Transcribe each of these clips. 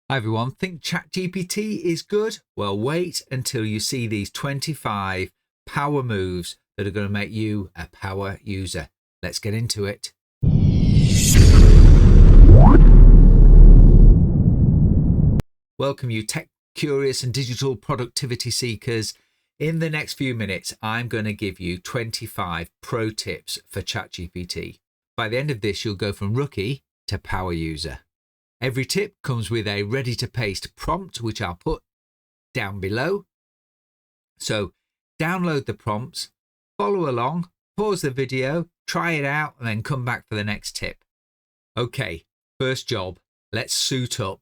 Hi everyone, think ChatGPT is good? Well, wait until you see these 25 power moves that are going to make you a power user. Let's get into it. Welcome you tech curious and digital productivity seekers. In the next few minutes, I'm going to give you 25 pro tips for ChatGPT. By the end of this, you'll go from rookie to power user. Every tip comes with a ready-to-paste prompt, which I'll put down below. So download the prompts, follow along, pause the video, try it out, and then come back for the next tip. Okay, first job, let's suit up.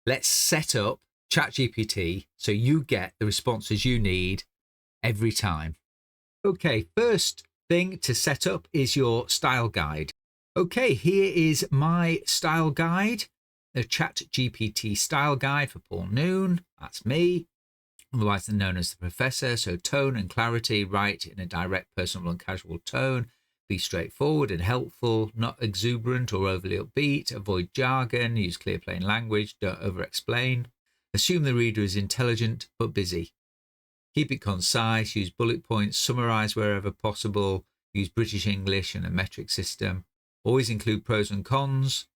Let's set up ChatGPT so you get the responses you need every time. Okay, first thing to set up is your style guide. Okay, here is my style guide. The ChatGPT Style Guide for Paul Noon, that's me, otherwise known as the Professor. So tone and clarity, write in a direct, personal and casual tone, be straightforward and helpful, not exuberant or overly upbeat, avoid jargon, use clear plain language, don't over-explain, assume the reader is intelligent but busy, keep it concise, use bullet points, summarize wherever possible, use British English and a metric system, always include pros and cons.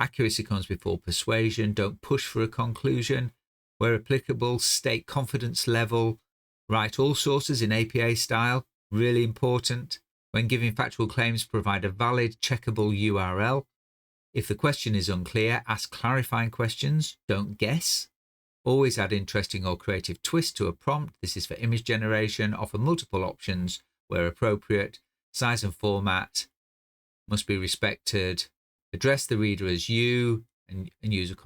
Accuracy comes before persuasion. Don't push for a conclusion. Where applicable, state confidence level. Write all sources in APA style. Really important. When giving factual claims, provide a valid, checkable URL. If the question is unclear, ask clarifying questions. Don't guess. Always add interesting or creative twist to a prompt. This is for image generation. Offer multiple options where appropriate. Size and format must be respected. Address the reader as you and use a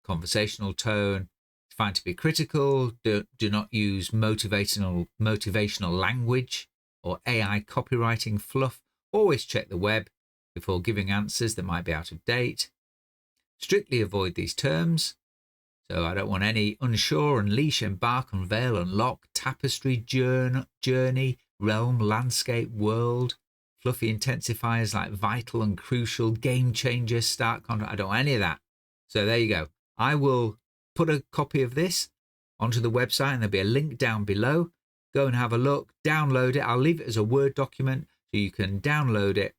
conversational tone. It's fine to be critical. Do not use motivational language or AI copywriting fluff. Always check the web before giving answers that might be out of date. Strictly avoid these terms. So I don't want any unsure, unleash, embark, unveil, unlock, tapestry, journey, realm, landscape, world. Fluffy intensifiers like vital and crucial, game changer, start contract. I don't want any of that. So there you go. I will put a copy of this onto the website and there'll be a link down below. Go and have a look, download it. I'll leave it as a Word document so you can download it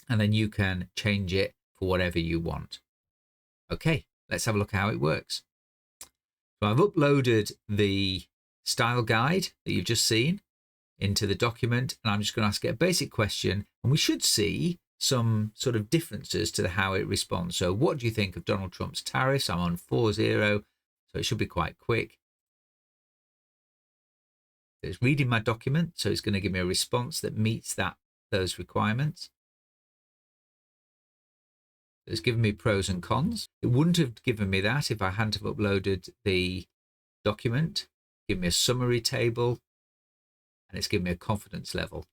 and then you can change it for whatever you want. Okay, let's have a look at how it works. So I've uploaded the style guide that you've just seen into the document, and I'm just going to ask it a basic question, and we should see some sort of differences to how it responds. So what do you think of Donald Trump's tariffs? I'm on 4.0, so it should be quite quick. It's reading my document, so it's going to give me a response that meets those requirements. It's given me pros and cons. It wouldn't have given me that if I hadn't have uploaded the document. Give me a summary table, and it's given me a confidence level.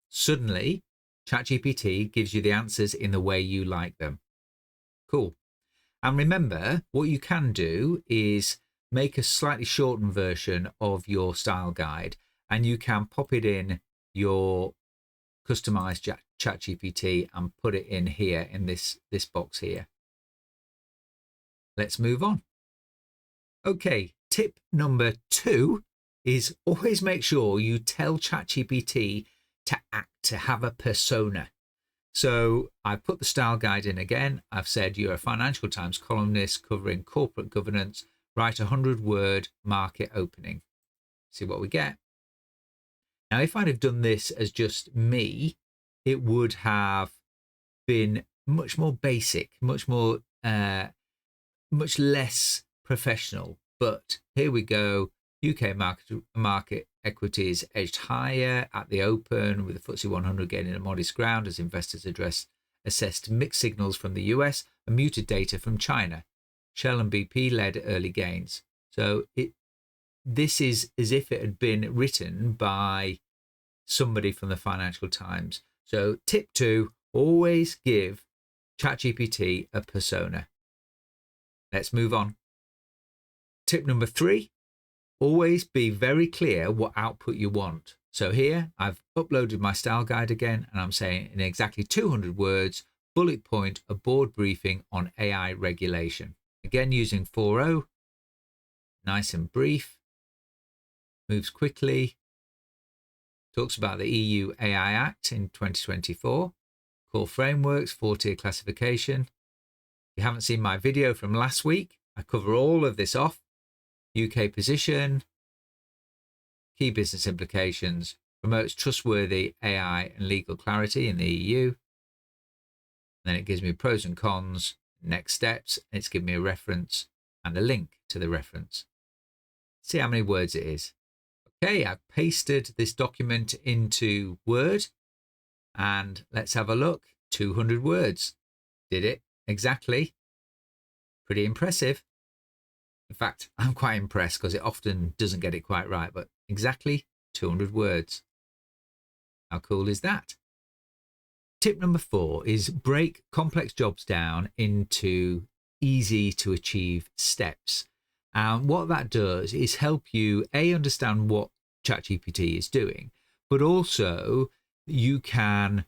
Suddenly, ChatGPT gives you the answers in the way you like them. Cool. And remember, what you can do is make a slightly shortened version of your style guide, and you can pop it in your customized ChatGPT and put it in here in this box here. Let's move on. Okay, tip number 2 is always make sure you tell ChatGPT to act, to have a persona. So I've put the style guide in again. I've said you're a Financial Times columnist covering corporate governance. Write a 100-word market opening. See what we get. Now, if I'd have done this as just me, it would have been much more basic, much less professional. But here we go. UK market equities edged higher at the open, with the FTSE 100 gaining a modest ground as investors assessed mixed signals from the US and muted data from China. Shell and BP led early gains. So this is as if it had been written by somebody from the Financial Times. So tip 2, always give ChatGPT a persona. Let's move on. Tip number 3, always be very clear what output you want. So here I've uploaded my style guide again, and I'm saying in exactly 200 words, bullet point, a board briefing on AI regulation. Again, using 4.0, nice and brief, moves quickly, talks about the EU AI Act in 2024, core frameworks, 4-tier classification. If you haven't seen my video from last week, I cover all of this off. UK position, key business implications, promotes trustworthy AI and legal clarity in the EU. Then it gives me pros and cons, next steps, and it's given me a reference and a link to the reference. See how many words it is. Okay, I've pasted this document into Word and let's have a look. 200 words. Did it exactly. Pretty impressive. In fact, I'm quite impressed because it often doesn't get it quite right, but exactly 200 words. How cool is that? Tip number 4 is break complex jobs down into easy to achieve steps. And what that does is help you understand what ChatGPT is doing, but also you can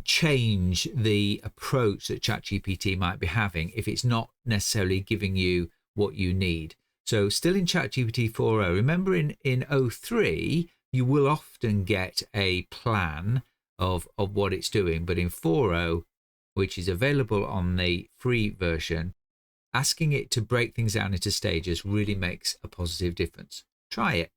change the approach that ChatGPT might be having if it's not necessarily giving you what you need. So still in ChatGPT 4.0, remember in 0.3, you will often get a plan of what it's doing, but in 4.0, which is available on the free version, asking it to break things down into stages really makes a positive difference. Try it.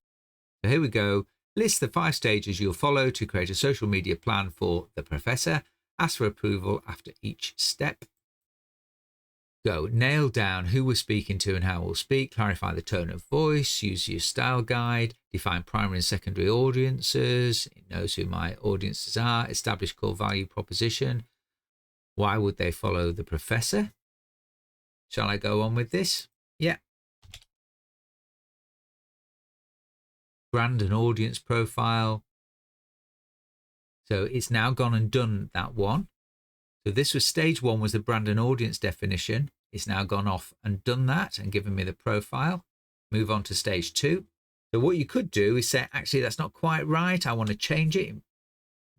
So here we go. List the 5 stages you'll follow to create a social media plan for the professor. Ask for approval after each step. Go. Nail down who we're speaking to and how we'll speak. Clarify the tone of voice. Use your style guide. Define primary and secondary audiences. It knows who my audiences are. Establish core value proposition. Why would they follow the professor? Shall I go on with this? Yeah. Brand and audience profile. So it's now gone and done that one. So this was stage 1, was the brand and audience definition. It's now gone off and done that and given me the profile. Move on to stage 2. So what you could do is say, actually, that's not quite right. I want to change it.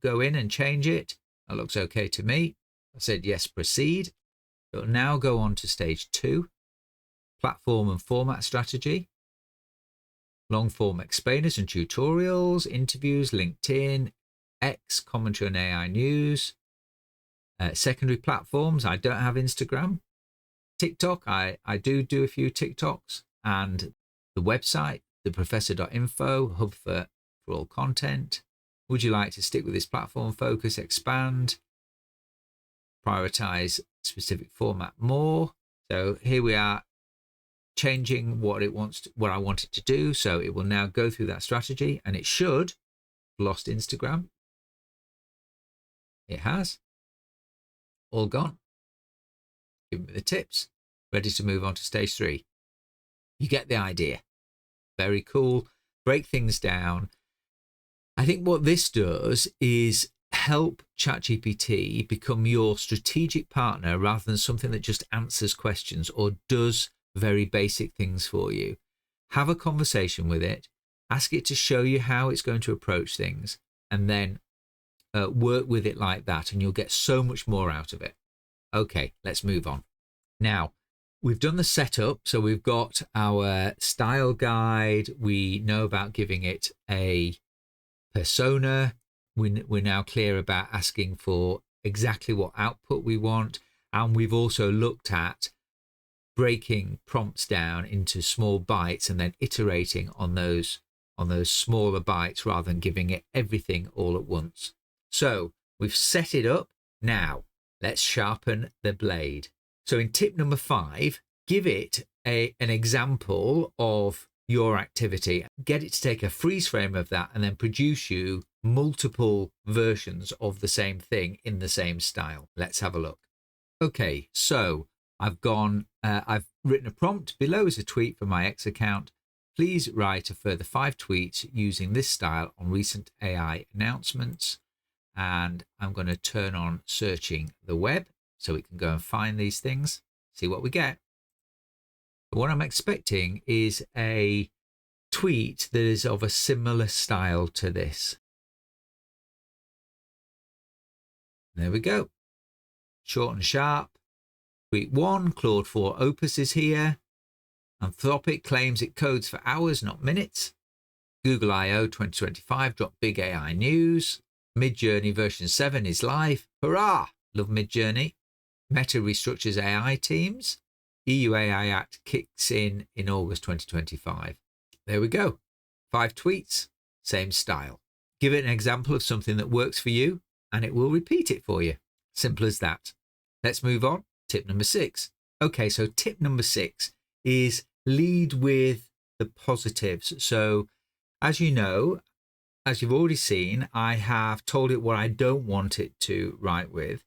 Go in and change it. That looks okay to me. I said, yes, proceed. It'll now go on to stage 2, platform and format strategy. Long form explainers and tutorials, interviews, LinkedIn, X, commentary on AI news. Secondary platforms, I don't have Instagram. TikTok, I do a few TikToks. And the website, theprofessor.info, hub for all content. Would you like to stick with this platform focus, expand, prioritize specific format more? So here we are changing what I want it to do. So it will now go through that strategy and it should have lost Instagram. It has. All gone. Give me the tips. Ready to move on to stage 3. You get the idea. Very cool. Break things down. I think what this does is help ChatGPT become your strategic partner rather than something that just answers questions or does very basic things for you. Have a conversation with it. Ask it to show you how it's going to approach things, and then work with it like that, and you'll get so much more out of it. Okay, let's move on. Now, we've done the setup. So we've got our style guide. We know about giving it a persona. We're now clear about asking for exactly what output we want. And we've also looked at breaking prompts down into small bites and then iterating on those smaller bites rather than giving it everything all at once. So we've set it up. Now let's sharpen the blade. So in tip number 5, give it an example of your activity. Get it to take a freeze frame of that and then produce you multiple versions of the same thing in the same style. Let's have a look. Okay, so I've written a prompt. Below is a tweet from my X account. Please write a further 5 tweets using this style on recent AI announcements. And I'm going to turn on searching the web so we can go and find these things, see what we get. But what I'm expecting is a tweet that is of a similar style to this. There we go. Short and sharp. Week 1, Claude 4 Opus is here. Anthropic claims it codes for hours, not minutes. Google I/O 2025 dropped big AI news. Midjourney version 7 is live. Hurrah! Love Midjourney. Meta restructures AI teams. EU AI Act kicks in August 2025. There we go. 5 tweets, same style. Give it an example of something that works for you and it will repeat it for you. Simple as that. Let's move on. Tip number 6. Okay, so tip number 6 is lead with the positives. So as you know, as you've already seen, I have told it what I don't want it to write with.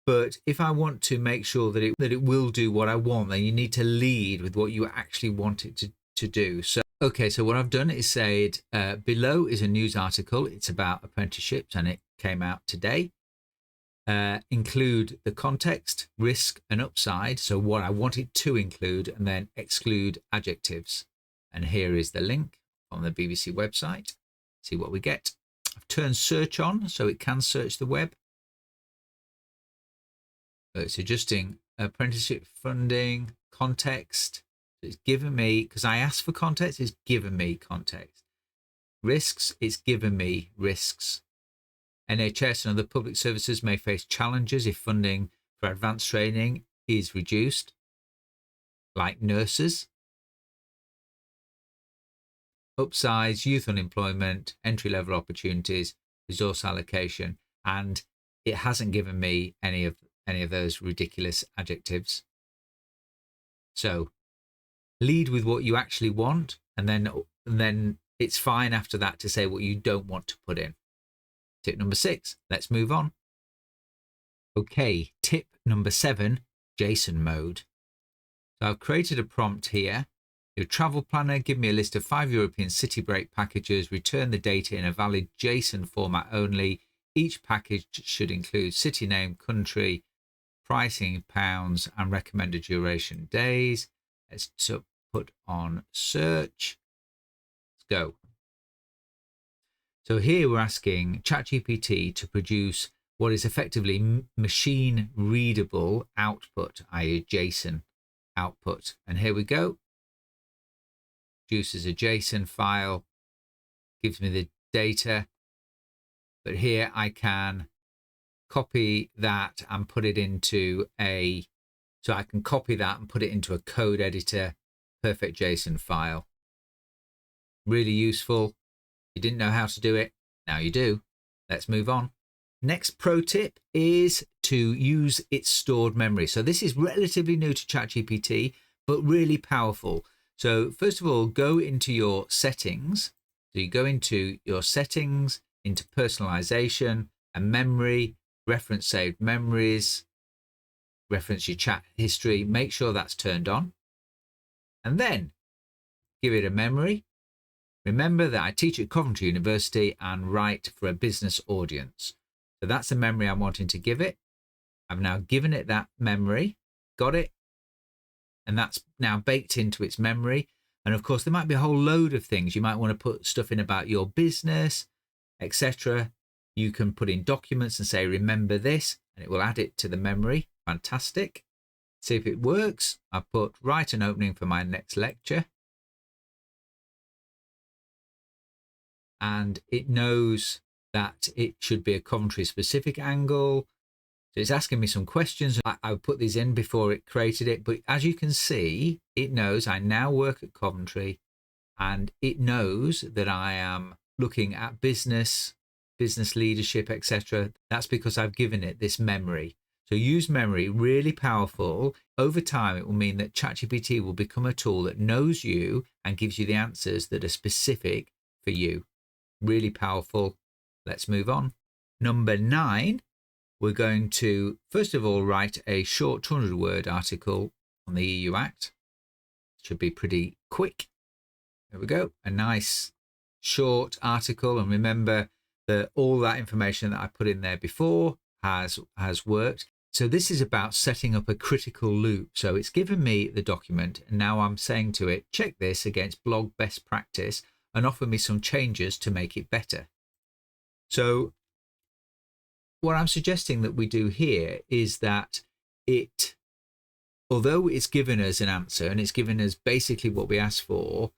But if I want to make sure that it will do what I want, then you need to lead with what you actually want it to do. So, okay, so what I've done is said below is a news article. It's about apprenticeships and it came out today. Include the context, risk and upside. So what I want it to include, and then exclude adjectives. And here is the link on the BBC website. See what we get. I've turned search on so it can search the web. It's adjusting apprenticeship funding, context. It's given me, because I asked for context, it's given me context. Risks, it's given me risks. NHS and other public services may face challenges if funding for advanced training is reduced, like nurses. Upsides, youth unemployment, entry-level opportunities, resource allocation, and it hasn't given me any of those ridiculous adjectives. So lead with what you actually want, and then it's fine after that to say what you don't want to put in. Tip number 6, let's move on. Okay, tip number 7, JSON mode. So I've created a prompt here. Your travel planner, give me a list of 5 European city break packages, return the data in a valid JSON format only. Each package should include city name, country, pricing in pounds, and recommended duration days. Let's put on search. Let's go. So here we're asking ChatGPT to produce what is effectively machine readable output, i.e. JSON output. And here we go. Produces a JSON file, gives me the data. But here I can copy that and put it into so I can copy that and put it into a code editor, perfect JSON file. Really useful. You didn't know how to do it, now you do. Let's move on. Next pro tip is to use its stored memory. So this is relatively new to ChatGPT, but really powerful. So first of all, go into your settings. So you go into your settings, into personalization and memory, reference saved memories, reference your chat history, make sure that's turned on. And then give it a memory. Remember that I teach at Coventry University and write for a business audience. So that's the memory I'm wanting to give it. I've now given it that memory, got it, and that's now baked into its memory. And of course, there might be a whole load of things. You might want to put stuff in about your business, etc. You can put in documents and say, remember this, and it will add it to the memory. Fantastic. See if it works. I put write an opening for my next lecture. And it knows that it should be a Coventry specific angle. So it's asking me some questions. I put these in before it created it. But as you can see, it knows I now work at Coventry and it knows that I am looking at business leadership, etc. That's because I've given it this memory. So use memory, really powerful. Over time, it will mean that ChatGPT will become a tool that knows you and gives you the answers that are specific for you. Really powerful. Let's move on. Number 9, we're going to, first of all, write a short 200-word article on the EU Act. Should be pretty quick. There we go. A nice short article. And remember that all that information that I put in there before has worked. So this is about setting up a critical loop. So it's given me the document and now I'm saying to it, check this against blog best practice and offer me some changes to make it better. So what I'm suggesting that we do here is that it although it's given us an answer and it's given us basically what we asked for,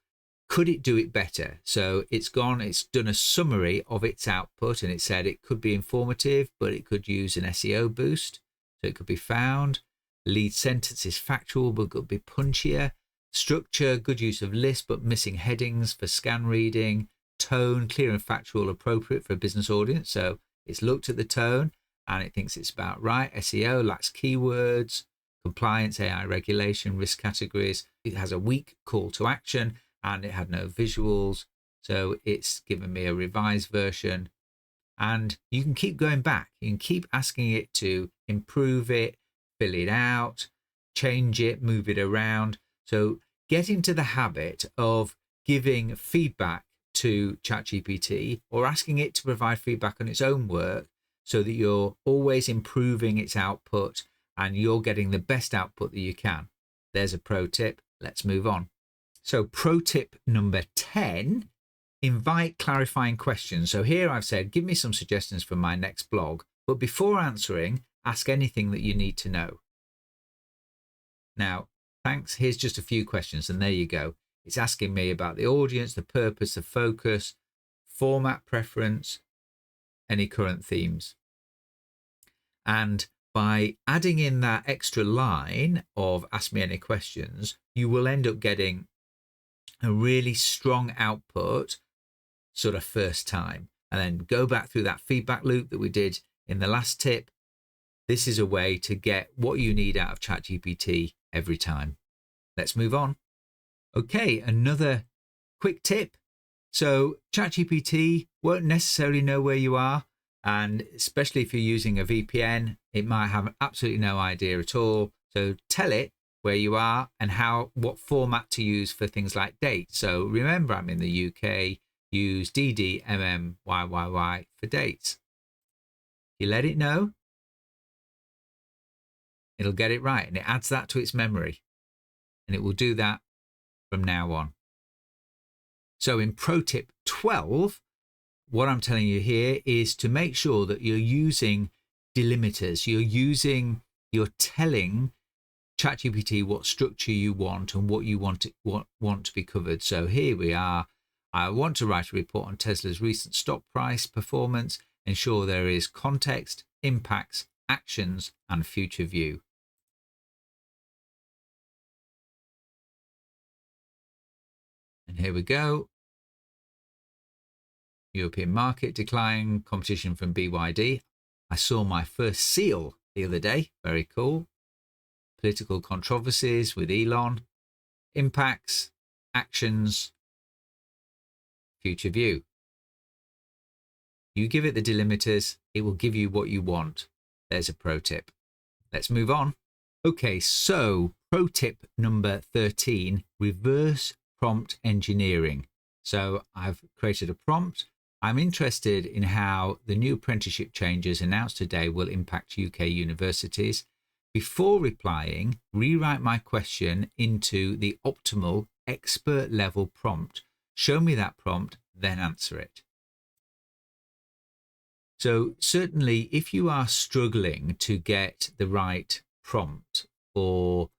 could it do it better? So it's done a summary of its output, and it said it could be informative, but it could use an SEO boost. So it could be found. Lead sentence is factual, but could be punchier. Structure, good use of lists, but missing headings for scan reading. Tone, clear and factual, appropriate for a business audience. So it's looked at the tone and it thinks it's about right. SEO, lacks keywords. Compliance, AI regulation, risk categories. It has a weak call to action and it had no visuals. So it's given me a revised version. And you can keep going back. You can keep asking it to improve it, fill it out, change it, move it around. So get into the habit of giving feedback to ChatGPT or asking it to provide feedback on its own work so that you're always improving its output and you're getting the best output that you can. There's a pro tip. Let's move on. So pro tip number 10, invite clarifying questions. So here I've said, give me some suggestions for my next blog, but before answering, ask anything that you need to know. Now, thanks. Here's just a few questions and there you go. It's asking me about the audience, the purpose, the focus, format preference, any current themes. And by adding in that extra line of ask me any questions, you will end up getting a really strong output sort of first time. And then go back through that feedback loop that we did in the last tip. This is a way to get what you need out of ChatGPT every time. Let's move on. Okay, another quick tip. So ChatGPT won't necessarily know where you are. And especially if you're using a VPN, it might have absolutely no idea at all. So tell it where you are and what format to use for things like dates. So remember, I'm in the UK, use DDMMYYY for dates. You let it know, it'll get it right. And it adds that to its memory. And it will do that from now on. So in pro tip 12, what I'm telling you here is to make sure that you're using delimiters. You're telling ChatGPT what structure you want and what you want to be covered. So here we are. I want to write a report on Tesla's recent stock price performance. Ensure there is context, impacts, actions, and future view. And here we go. European market decline, competition from BYD. I saw my first seal the other day. Very cool. Political controversies with Elon. Impacts, actions, future view. You give it the delimiters, it will give you what you want. There's a pro tip. Let's move on. Okay, so pro tip number 13, reverse prompt engineering. So I've created a prompt. I'm interested in how the new apprenticeship changes announced today will impact UK universities. Before replying, rewrite my question into the optimal expert level prompt. Show me that prompt, then answer it. So certainly if you are struggling to get the right prompt or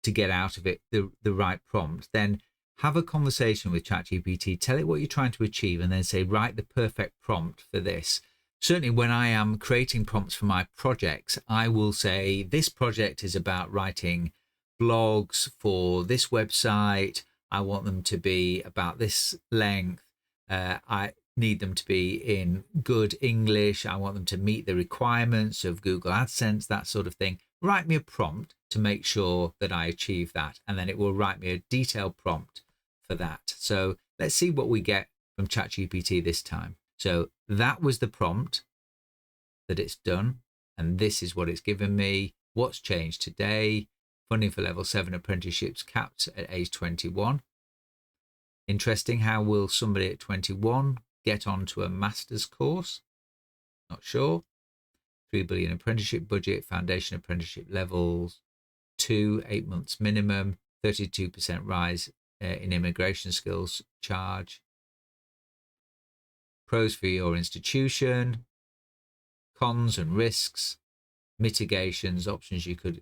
to get out of it the right prompt, then have a conversation with ChatGPT, tell it what you're trying to achieve, and then say, write the perfect prompt for this. Certainly when I am creating prompts for my projects, I will say, this project is about writing blogs for this website. I want them to be about this length. I need them to be in good English. I want them to meet the requirements of Google AdSense, that sort of thing. Write me a prompt to make sure that I achieve that. And then it will write me a detailed prompt for that. So let's see what we get from ChatGPT this time. So that was the prompt that it's done. And this is what it's given me. What's changed today? Funding for level 7 apprenticeships capped at age 21. Interesting. How will somebody at 21 get onto a master's course? Not sure. 3 billion apprenticeship budget, foundation apprenticeship levels, 8 months minimum, 32% rise in immigration skills charge. Pros for your institution, cons and risks, mitigations, options you could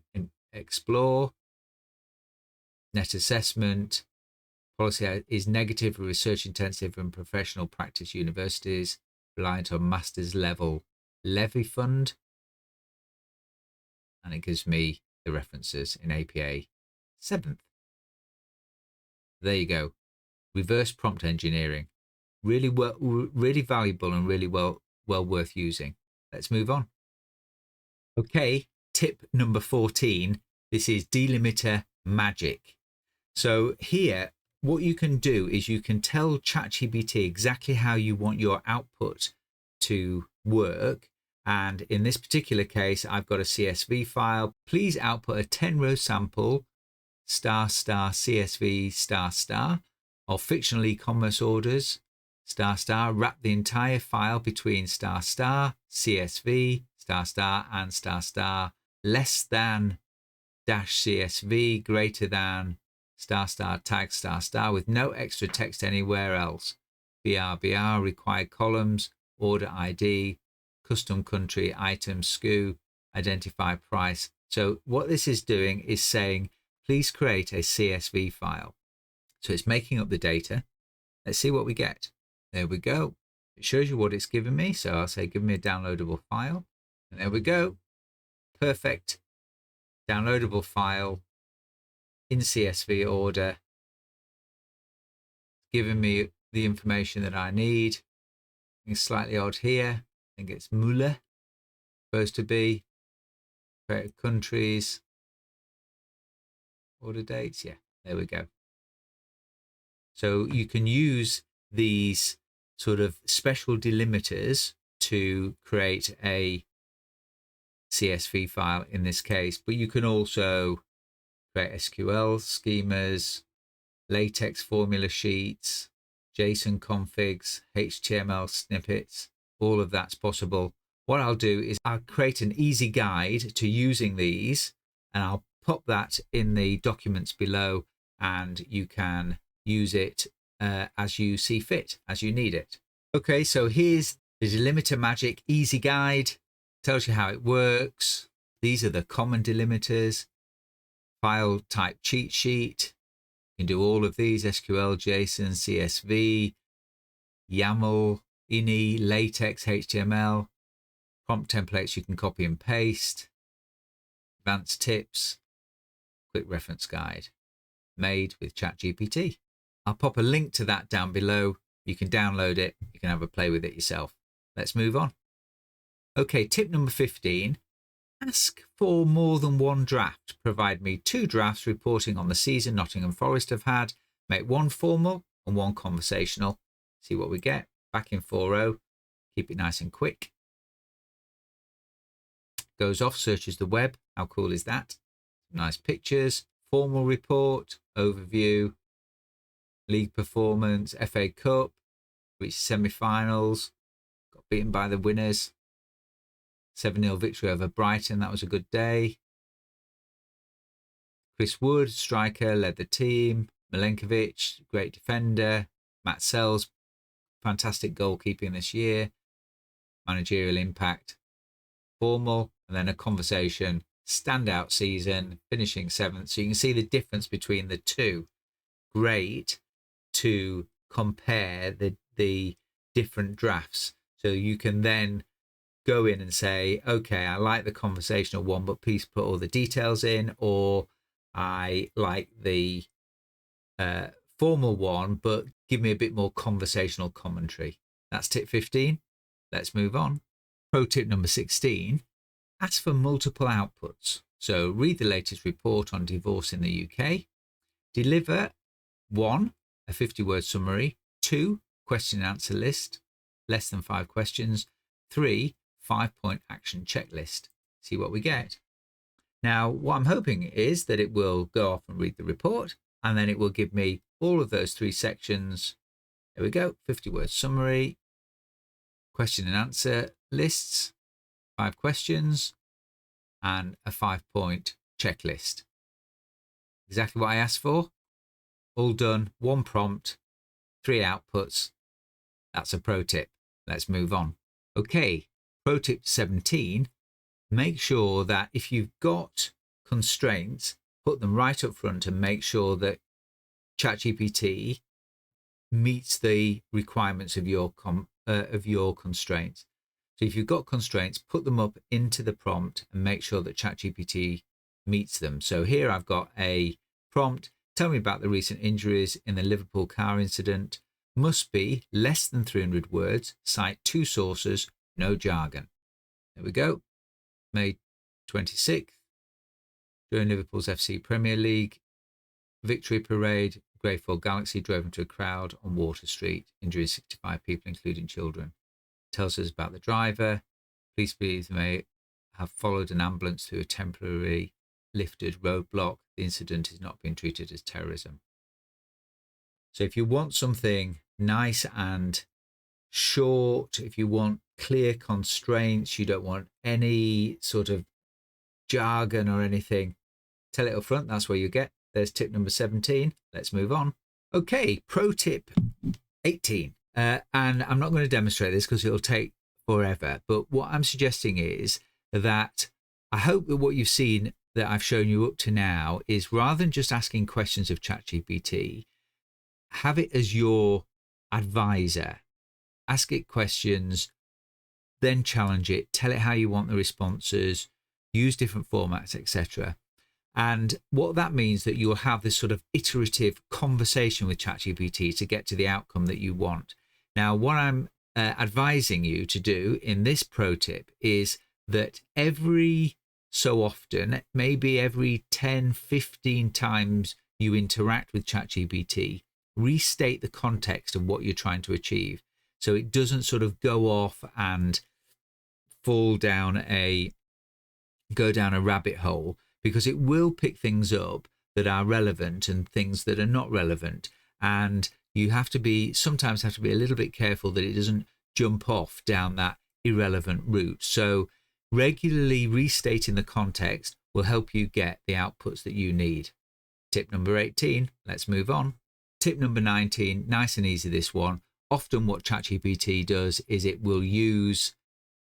explore. net assessment. Policy is negative for research intensive and professional practice universities reliant on master's level levy fund. And it gives me the references in APA 7th. There you go. Reverse prompt engineering. Really valuable and really well worth using. Let's move on. Okay, tip number 14. This is Delimiter Magic. So here, what you can do is you can tell ChatGPT exactly how you want your output to work. And in this particular case, I've got a CSV file. Please output a 10-row sample ** CSV ** of fictional e-commerce orders ** wrap the entire file between ** CSV ** and ** less than -CSV greater than ** tag ** with no extra text anywhere else. BR required columns, order ID, custom country, item, SKU, identify price. So what this is doing is saying, please create a CSV file. So it's making up the data. Let's see what we get. There we go. It shows you what it's given me. So I'll say, give me a downloadable file. And there we go. Perfect. Downloadable file in CSV order. Giving me the information that I need. It's slightly odd here. I think it's Muller. Supposed to be. Created countries. Order dates. Yeah, there we go. So you can use these sort of special delimiters to create a CSV file in this case, but you can also create SQL schemas, latex formula sheets, JSON configs, HTML snippets, all of that's possible. What I'll do is I'll create an easy guide to using these, and I'll pop that in the documents below, and you can use it as you see fit, as you need it. Okay, so here's the Delimiter Magic Easy Guide. Tells you how it works. These are the common delimiters. File type cheat sheet. You can do all of these: SQL, JSON, CSV, YAML, INI, LaTeX, HTML. Prompt templates you can copy and paste. Advanced tips. Quick reference guide. Made with ChatGPT. I'll pop a link to that down below. You can download it. You can have a play with it yourself. Let's move on. Okay, tip number 15. Ask for more than one draft. Provide me 2 drafts reporting on the season Nottingham Forest have had. Make one formal and one conversational. See what we get. Back in 4.0. Keep it nice and quick. Goes off, searches the web. How cool is that? Nice pictures. Formal report. Overview. League performance. FA Cup. Reached semi-finals. Got beaten by the winners. 7-0 victory over Brighton. That was a good day. Chris Wood, striker, led the team. Milenkovic, great defender. Matt Sells, fantastic goalkeeping this year. Managerial impact. Formal, and then a conversation. Standout season, finishing 7th. So you can see the difference between the two. Great to compare the different drafts. So you can then go in and say, okay, I like the conversational one, but please put all the details in, or I like the formal one, but give me a bit more conversational commentary. That's tip 15. Let's move on. Pro tip number 16, ask for multiple outputs. So read the latest report on divorce in the UK. Deliver 1, a 50-word summary. 2, question and answer list, less than 5 questions. 3, 5-point action checklist. See what we get. Now, what I'm hoping is that it will go off and read the report, and then it will give me all of those 3 sections. There we go. 50-word summary, question and answer lists, 5 questions, and a 5-point checklist. Exactly what I asked for. All done. 1 prompt, 3 outputs. That's a pro tip. Let's move on. Okay. Pro tip 17, make sure that if you've got constraints, put them right up front and make sure that ChatGPT meets the requirements of your constraints. So if you've got constraints, put them up into the prompt and make sure that ChatGPT meets them. So here I've got a prompt. Tell me about the recent injuries in the Liverpool car incident. Must be less than 300 words. Cite 2 sources. No jargon. There we go. May 26th. During Liverpool's FC Premier League victory parade, Grey 4 Galaxy drove into a crowd on Water Street, injuring 65 people, including children. Tells us about the driver. Police believe they may have followed an ambulance through a temporary lifted roadblock. The incident is not being treated as terrorism. So if you want something nice and short, if you want clear constraints, you don't want any sort of jargon or anything, tell it up front. That's where you get. There's tip number 17. Let's move on. Okay, pro tip 18. And I'm not going to demonstrate this because it'll take forever. But what I'm suggesting is that I hope that what you've seen that I've shown you up to now is, rather than just asking questions of ChatGPT, have it as your advisor. Ask it questions, then challenge it, tell it how you want the responses, use different formats, etc. And what that means that you'll have this sort of iterative conversation with ChatGPT to get to the outcome that you want. Now, what I'm advising you to do in this pro tip is that every so often, maybe every 10, 15 times you interact with ChatGPT, restate the context of what you're trying to achieve. So it doesn't sort of go off and go down a rabbit hole, because it will pick things up that are relevant and things that are not relevant. And you sometimes have to be a little bit careful that it doesn't jump off down that irrelevant route. So regularly restating the context will help you get the outputs that you need. Tip number 18, let's move on. Tip number 19, nice and easy this one. Often what ChatGPT does is it will use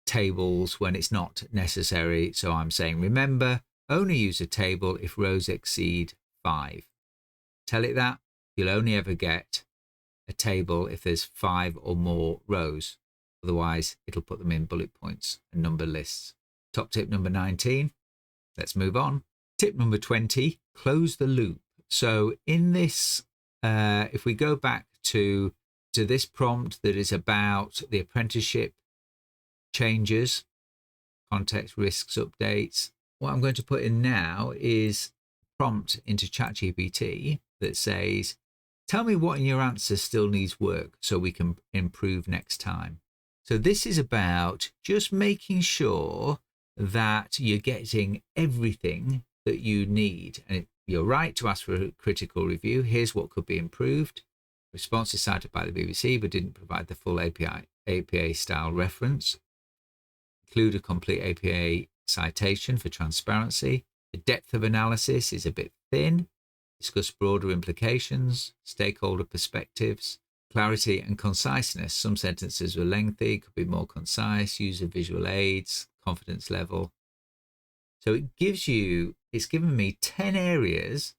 tables when it's not necessary. So I'm saying, remember, only use a table if rows exceed 5. Tell it that. You'll only ever get a table if there's 5 or more rows. Otherwise, it'll put them in bullet points and number lists. Top tip number 19. Let's move on. Tip number 20, close the loop. So in this, if we go back to this prompt that is about the apprenticeship changes, context, risks, updates, what I'm going to put in now is prompt into ChatGPT that says, tell me what in your answer still needs work so we can improve next time. So this is about just making sure that you're getting everything that you need. And you're right to ask for a critical review. Here's what could be improved. Response is cited by the BBC but didn't provide the full APA style reference. Include a complete APA citation for transparency. The depth of analysis is a bit thin. Discuss broader implications, stakeholder perspectives, clarity and conciseness. Some sentences were lengthy, could be more concise, use of visual aids, confidence level. So it's given me 10 areas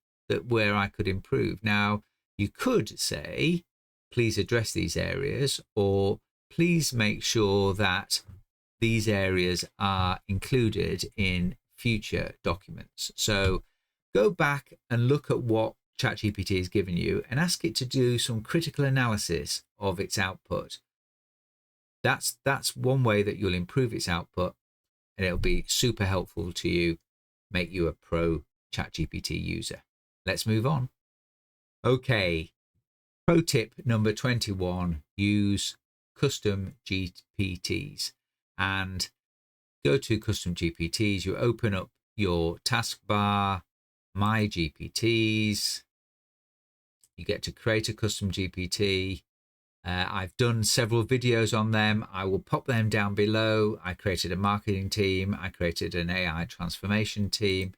where I could improve. Now, you could say, please address these areas, or please make sure that these areas are included in future documents. So go back and look at what ChatGPT has given you and ask it to do some critical analysis of its output. That's one way that you'll improve its output, and it'll be super helpful to you, make you a pro ChatGPT user. Let's move on. Okay, pro tip number 21, use custom GPTs. And go to custom GPTs, you open up your taskbar, my GPTs, you get to create a custom GPT. I've done several videos on them. I will pop them down below. I created a marketing team. I created an AI transformation team.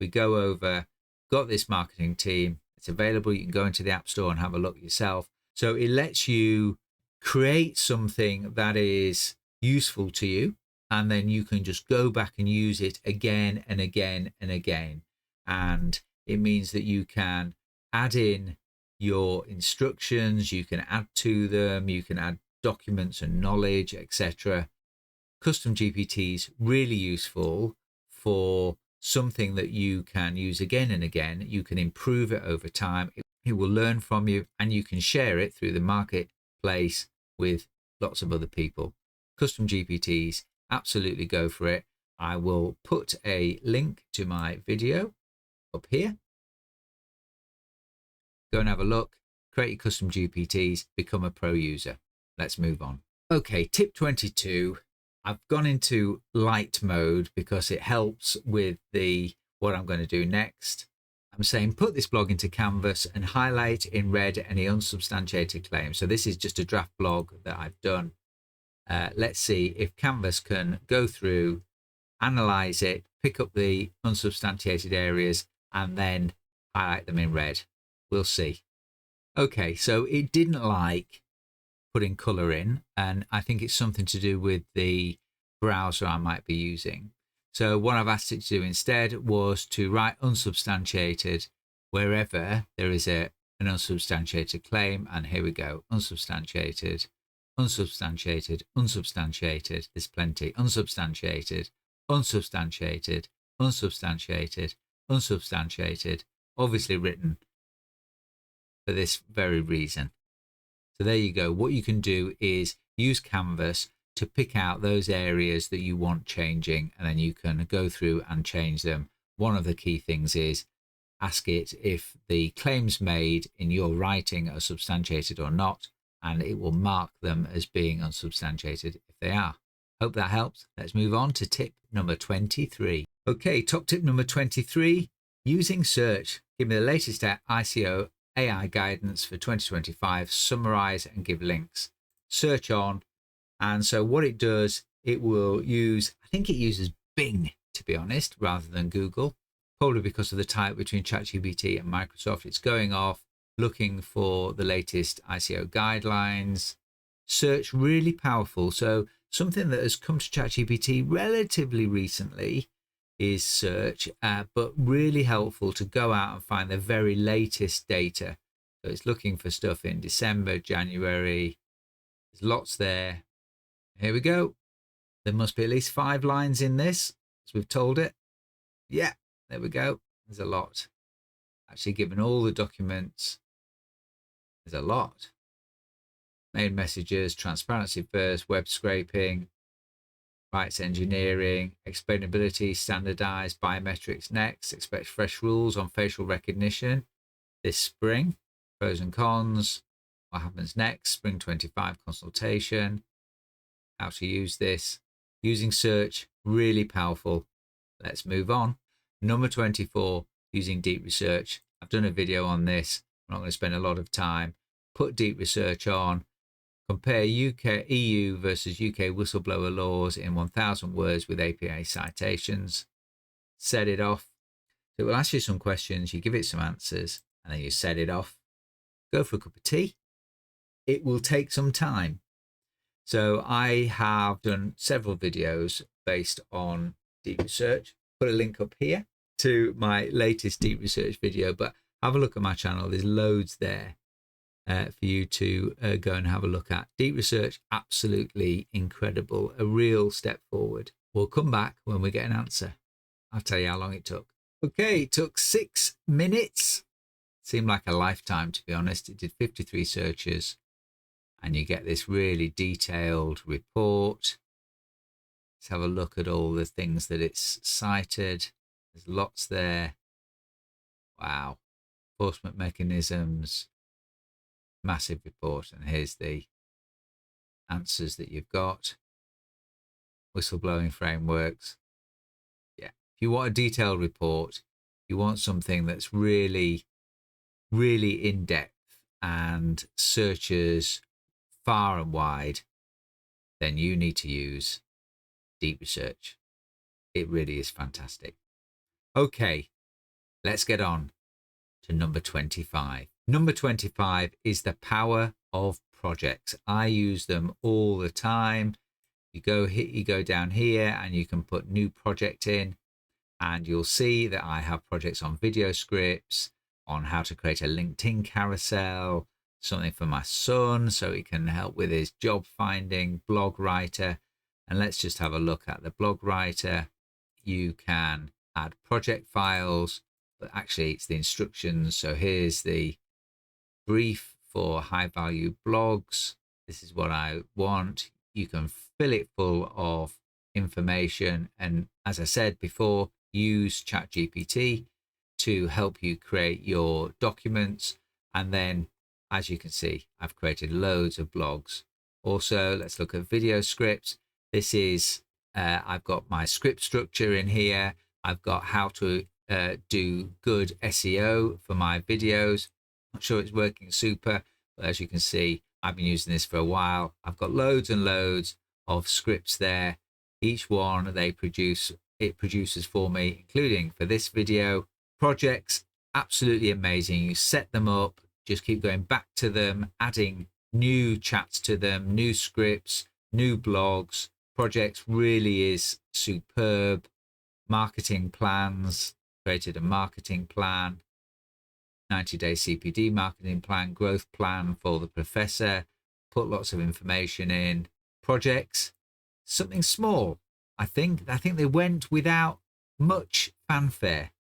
We go over, got this marketing team. It's available. You can go into the App Store and have a look yourself. So it lets you create something that is useful to you, and then you can just go back and use it again and again and again. And It means that you can add in your instructions, you can add to them, you can add documents and knowledge, etc. Custom GPTs really useful for something that you can use again and again. You can improve it over time. It will learn from you, and you can share it through the marketplace with lots of other people. Custom GPTs, absolutely go for it. I will put a link to my video up here. Go and have a look, create your custom GPTs, become a pro user. Let's move on. Okay, tip 22. I've gone into light mode because it helps with what I'm going to do next. I'm saying put this blog into Canvas and highlight in red any unsubstantiated claims. So this is just a draft blog that I've done. Let's see if Canvas can go through, analyze it, pick up the unsubstantiated areas, and then highlight them in red. We'll see. Okay, so it didn't like putting color in, and I think it's something to do with the browser I might be using. So what I've asked it to do instead was to write unsubstantiated wherever there is an unsubstantiated claim. And here we go. Unsubstantiated, unsubstantiated, unsubstantiated. There's plenty. Unsubstantiated, unsubstantiated, unsubstantiated, unsubstantiated. Obviously written for this very reason. So there you go. What you can do is use Canvas to pick out those areas that you want changing, and then you can go through and change them. One of the key things is ask it if the claims made in your writing are substantiated or not, and it will mark them as being unsubstantiated if they are. Hope that helps. Let's move on to tip number 23. Okay, top tip number 23, using search. Give me the latest ICO AI guidance for 2025, summarize and give links. Search on. And so what it does, it will use, I think it uses Bing, to be honest, rather than Google, probably because of the tie between ChatGPT and Microsoft. It's going off, looking for the latest ICO guidelines. Search, really powerful. So something that has come to ChatGPT relatively recently is search, but really helpful to go out and find the very latest data. So it's looking for stuff in December, January. There's lots there. Here we go. There must be at least 5 lines in this, as we've told it. Yeah, there we go. There's a lot. Actually, given all the documents, there's a lot. Main messages, transparency first, web scraping, rights engineering, explainability, standardized, biometrics next, expect fresh rules on facial recognition this spring, pros and cons, what happens next, spring 25 consultation, how to use this, using search, really powerful. Let's move on. Number 24, using deep research. I've done a video on this. I'm not going to spend a lot of time. Put deep research on. Compare EU versus UK whistleblower laws in 1,000 words with APA citations. Set it off. So it will ask you some questions. You give it some answers, and then you set it off. Go for a cup of tea. It will take some time. So I have done several videos based on deep research. Put a link up here to my latest deep research video, but have a look at my channel. There's loads there for you to go and have a look at. Deep research, absolutely incredible. A real step forward. We'll come back when we get an answer. I'll tell you how long it took. Okay, it took 6 minutes. Seemed like a lifetime, to be honest. It did 53 searches. And you get this really detailed report. Let's have a look at all the things that it's cited. There's lots there. Wow. Enforcement mechanisms. Massive report. And here's the answers that you've got. Whistleblowing frameworks. Yeah. If you want a detailed report, you want something that's really, really in-depth and searches far and wide, then you need to use deep research. It really is fantastic. Okay, let's get on to number 25. Number 25 is the power of projects. I use them all the time. You go down here and you can put new project in. and you'll see that I have projects on video scripts, on how to create a LinkedIn carousel, something for my son so he can help with his job finding, blog writer. And let's just have a look at the blog writer. You can add project files, but actually it's the instructions. So here's the brief for high value blogs. This is what I want. You can fill it full of information. And as I said before, use ChatGPT to help you create your documents. And then, as you can see, I've created loads of blogs. Also, let's look at video scripts. This is, I've got my script structure in here. I've got how to do good SEO for my videos. Not sure it's working super, but as you can see, I've been using this for a while. I've got loads and loads of scripts there. Each one it produces for me, including for this video. Projects, absolutely amazing. You set them up, just keep going back to them, adding new chats to them, new scripts, new blogs. Projects really is superb. Marketing plans, created a marketing plan, 90-day CPD marketing plan, growth plan for the professor, put lots of information in. Projects, something small. I think they went without much fanfare.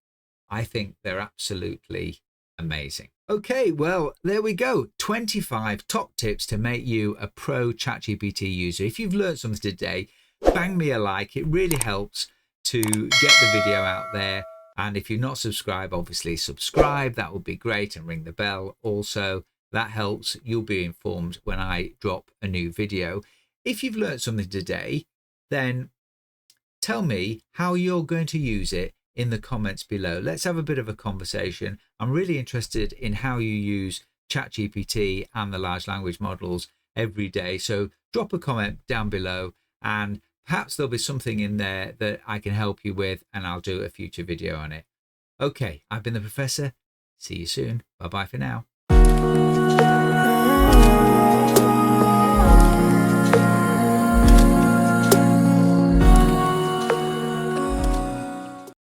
I think they're absolutely amazing. Okay, well, there we go. 25 top tips to make you a pro ChatGPT user. If you've learned something today, bang me a like. It really helps to get the video out there. And if you're not subscribed, obviously subscribe. That would be great, and ring the bell. Also, that helps. You'll be informed when I drop a new video. If you've learned something today, then tell me how you're going to use it in the comments below. Let's have a bit of a conversation. I'm really interested in how you use ChatGPT and the large language models every day. So drop a comment down below, and perhaps there'll be something in there that I can help you with, and I'll do a future video on it. Okay, I've been the Professor. See you soon. Bye-bye for now.